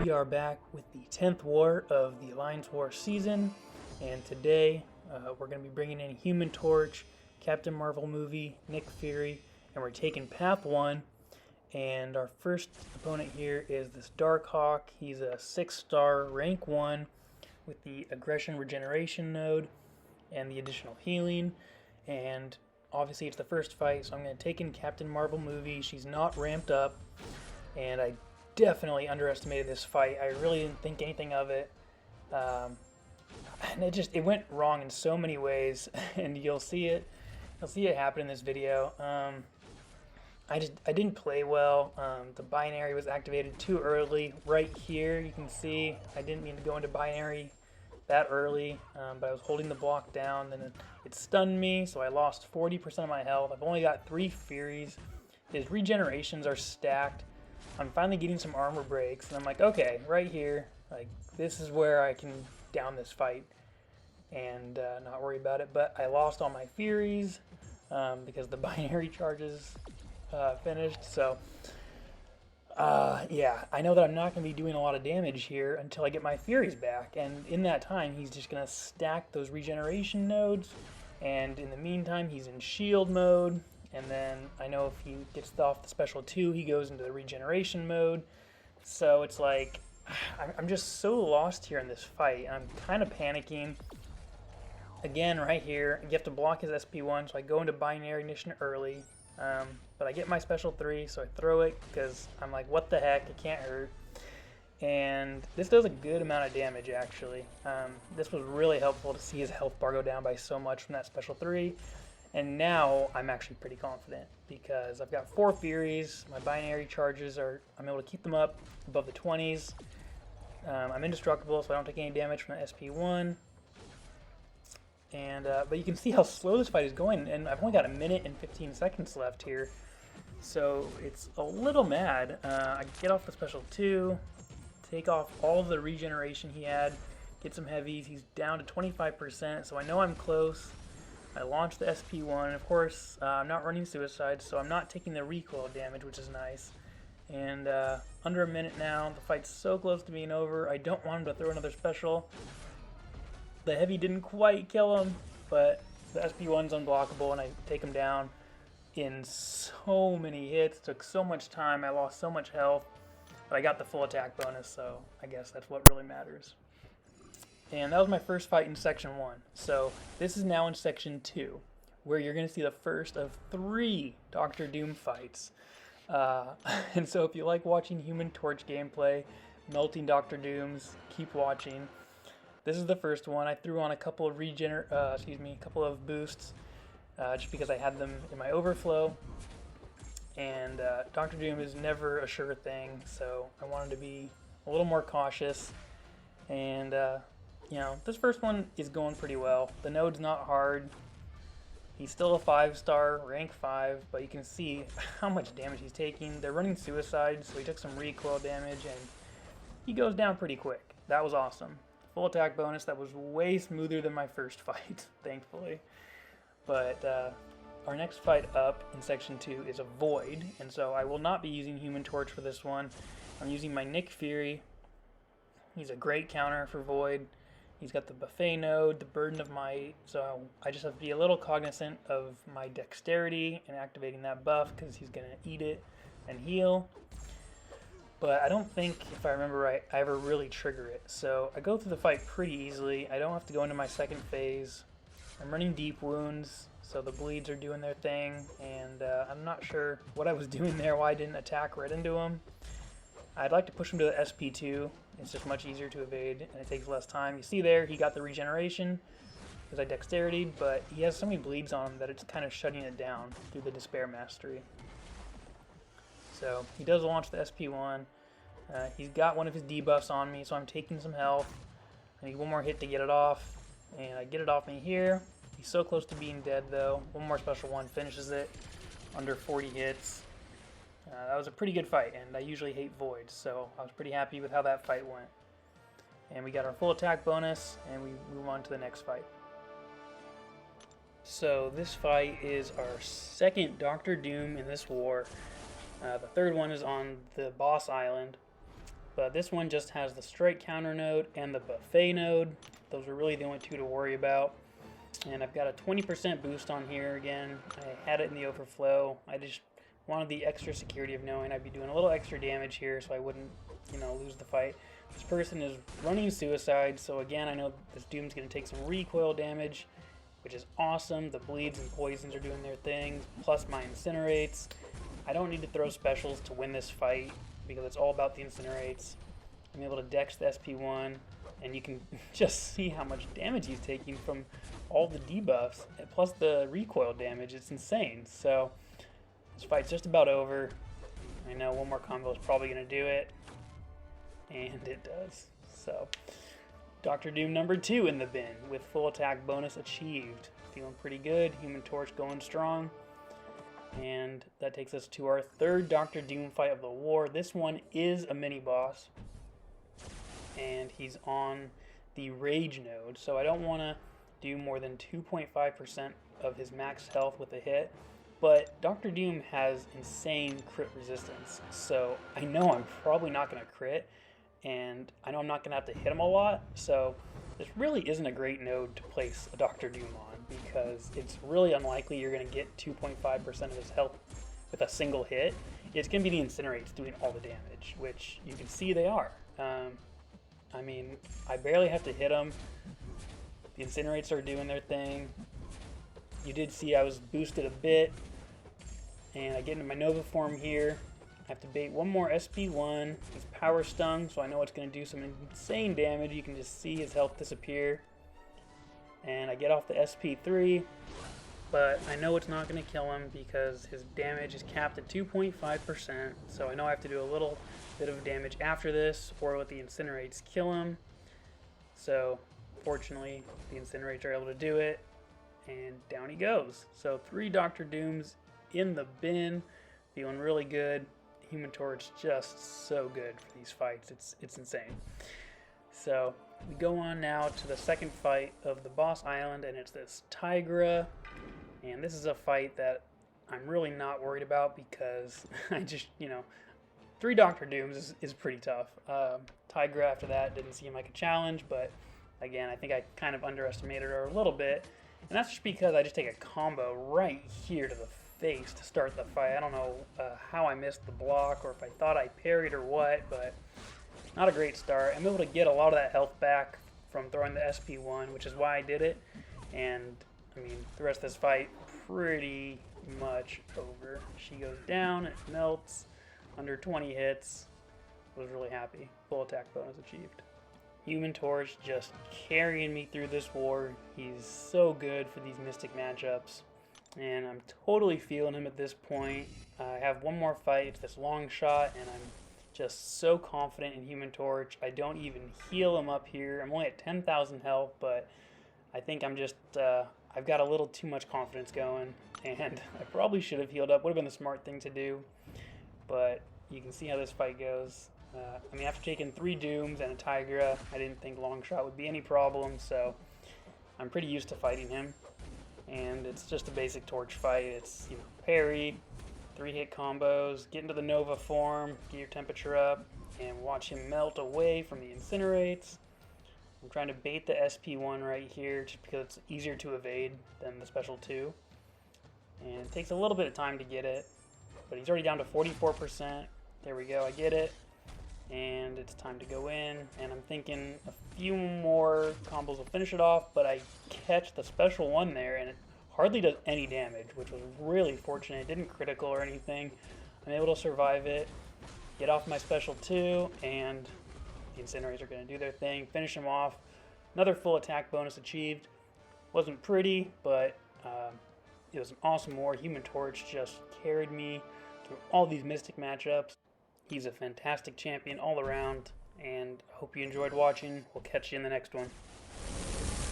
We are back with the 10th war of the Alliance War season, and today we're going to be bringing in Human Torch, Captain Marvel movie, Nick Fury, and we're taking Path 1. And our first opponent here is this Darkhawk. He's a 6-star rank 1 with the aggression regeneration node and the additional healing. And obviously it's the first fight, so I'm going to take in Captain Marvel movie. She's not ramped up, and I definitely underestimated this fight. I really didn't think anything of it. And it went wrong in so many ways, and you'll see it happen in this video. I didn't play well. The binary was activated too early. Right here you can see I didn't mean to go into binary that early, but I was holding the block down, and it stunned me, so I lost 40% of my health. I've only got 3 Furies. His regenerations are stacked. I'm finally getting some armor breaks, and I'm like, okay, right here, like, this is where I can down this fight and not worry about it. But I lost all my Furies because the binary charges finished. So yeah, I know that I'm not going to be doing a lot of damage here until I get my Furies back, and in that time he's just going to stack those regeneration nodes, and in the meantime he's in shield mode. And then I know if he gets off the special 2, he goes into the regeneration mode. So it's like, I'm just so lost here in this fight. I'm kind of panicking. Again, right here, you have to block his SP1, so I go into binary ignition early. But I get my special 3, so I throw it because I'm like, what the heck, it can't hurt. And this does a good amount of damage, actually. This was really helpful to see his health bar go down by so much from that special 3. And now I'm actually pretty confident because I've got 4 Furies. My binary charges I'm able to keep them up above the 20s. I'm indestructible, so I don't take any damage from the SP1. And but you can see how slow this fight is going, and I've only got 1 minute and 15 seconds left here. So it's a little mad. I get off the special 2, take off all the regeneration he had, get some heavies. He's down to 25%, so I know I'm close. I launched the SP1, and of course, I'm not running suicide, so I'm not taking the recoil damage, which is nice. And under 1 minute now, the fight's so close to being over. I don't want him to throw another special. The heavy didn't quite kill him, but the SP1's unblockable, and I take him down in so many hits. Took so much time, I lost so much health, but I got the full attack bonus, so I guess that's what really matters. And that was my first fight in Section 1. So this is now in Section 2, where you're going to see the first of 3 Doctor Doom fights. And so if you like watching Human Torch gameplay, melting Doctor Dooms, keep watching. This is the first one. I threw on a couple of boosts, just because I had them in my overflow. And Doctor Doom is never a sure thing, so I wanted to be a little more cautious. And you know, this first one is going pretty well. The node's not hard. He's still a 5-star, rank 5, but you can see how much damage he's taking. They're running suicide, so he took some recoil damage, and he goes down pretty quick. That was awesome. Full attack bonus, that was way smoother than my first fight, thankfully. But our next fight up in Section 2 is a Void, and so I will not be using Human Torch for this one. I'm using my Nick Fury. He's a great counter for Void. He's got the buffet node, the burden of might, so I just have to be a little cognizant of my dexterity and activating that buff because he's going to eat it and heal. But I don't think, if I remember right, I ever really trigger it. So I go through the fight pretty easily. I don't have to go into my second phase. I'm running deep wounds, so the bleeds are doing their thing, and I'm not sure what I was doing there, why I didn't attack right into him. I'd like to push him to the SP2. It's just much easier to evade, and it takes less time. You see there, he got the regeneration because I dexterity, but he has so many bleeds on him that it's kind of shutting it down through the Despair Mastery. So he does launch the SP1. He's got one of his debuffs on me, so I'm taking some health. I need one more hit to get it off, and I get it off me here. He's so close to being dead, though. One more special one finishes it under 40 hits. That was a pretty good fight, and I usually hate voids, so I was pretty happy with how that fight went. And we got our full attack bonus, and we move on to the next fight. So this fight is our second Doctor Doom in this war. The third one is on the boss island. But this one just has the strike counter node and the buffet node. Those are really the only two to worry about. And I've got a 20% boost on here again. I had it in the overflow. I just wanted the extra security of knowing I'd be doing a little extra damage here so I wouldn't, lose the fight. This person is running suicide, so again, I know this Doom's going to take some recoil damage, which is awesome. The bleeds and poisons are doing their thing, plus my incinerates. I don't need to throw specials to win this fight because it's all about the incinerates. I'm able to dex the SP1, and you can just see how much damage he's taking from all the debuffs, plus the recoil damage. It's insane. So this fight's just about over. I know one more combo is probably going to do it, and it does. So Dr. Doom number 2 in the bin with full attack bonus achieved. Feeling pretty good. Human Torch going strong. And that takes us to our third Dr. Doom fight of the war. This one is a mini boss, and he's on the Rage node, so I don't want to do more than 2.5% of his max health with a hit. But Dr. Doom has insane crit resistance, so I know I'm probably not going to crit, and I know I'm not going to have to hit him a lot, so this really isn't a great node to place a Dr. Doom on, because it's really unlikely you're going to get 2.5% of his health with a single hit. It's going to be the incinerates doing all the damage, which you can see they are. I mean, I barely have to hit them. The incinerates are doing their thing. You did see I was boosted a bit, and I get into my Nova form here. I have to bait one more SP1. He's power stung, so I know it's going to do some insane damage. You can just see his health disappear. And I get off the SP3, but I know it's not going to kill him because his damage is capped at 2.5%, so I know I have to do a little bit of damage after this, or let the incinerates kill him. So fortunately, the incinerates are able to do it, and down he goes. So 3 Dr. Dooms in the bin, feeling really good. Human Torch just so good for these fights. It's insane. So we go on now to the second fight of the boss island, and it's this Tigra. And this is a fight that I'm really not worried about because I just, 3 Dr. Dooms is pretty tough. Tigra after that didn't seem like a challenge, but again, I think I kind of underestimated her a little bit. And that's just because I just take a combo right here to the face to start the fight. I don't know how I missed the block or if I thought I parried or what, but not a great start. I'm able to get a lot of that health back from throwing the SP1, which is why I did it. And, I mean, the rest of this fight, pretty much over. She goes down, it melts, under 20 hits. Was really happy. Full attack bonus achieved. Human Torch just carrying me through this war. He's so good for these Mystic matchups. And I'm totally feeling him at this point. I have one more fight. It's this long shot, and I'm just so confident in Human Torch. I don't even heal him up here. I'm only at 10,000 health, but I think I'm just, I've got a little too much confidence going, and I probably should have healed up. Would have been the smart thing to do, but you can see how this fight goes. I mean, after taking 3 Dooms and a Tigra, I didn't think long shot would be any problem, so I'm pretty used to fighting him. And it's just a basic Torch fight. It's, parry, 3-hit combos, get into the Nova form, get your temperature up, and watch him melt away from the incinerates. I'm trying to bait the SP1 right here just because it's easier to evade than the special 2. And it takes a little bit of time to get it, but he's already down to 44%. There we go, I get it. And it's time to go in, and I'm thinking a few more combos will finish it off, but I catch the special 1 there, and it hardly does any damage, which was really fortunate. It didn't critical or anything. I'm able to survive it, get off my special 2, and the incinerators are going to do their thing, finish him off. Another full attack bonus achieved. Wasn't pretty, but it was an awesome war. Human Torch just carried me through all these Mystic matchups. He's a fantastic champion all around, and I hope you enjoyed watching. We'll catch you in the next one.